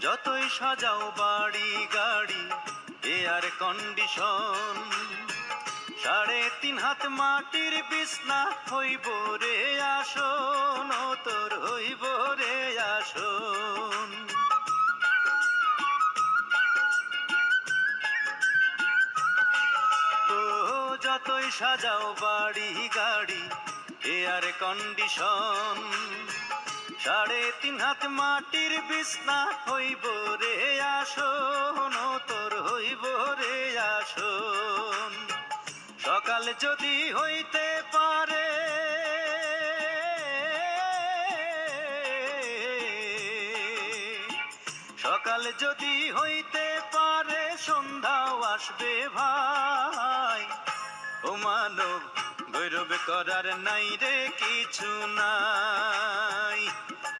যতই সাজাও বাড়ি গাড়ি এয়ার কন্ডিশন, 3.5 হাত মাটির বিছনা হইব রে আসন, ও তোর হইব রে আসন। ও যতই সাজাও বাড়ি গাড়ি এয়ার কন্ডিশন, 3.5 হাত মাটির বিছনা হইব রে আসন, ও তোর হইব রে আসন। সকাল যদি হইতে পারে, সকাল যদি হইতে পারে সন্ধ্যাও আসবে ভাই। ও মানব গৌরব করার নাই রে কিছু নাই।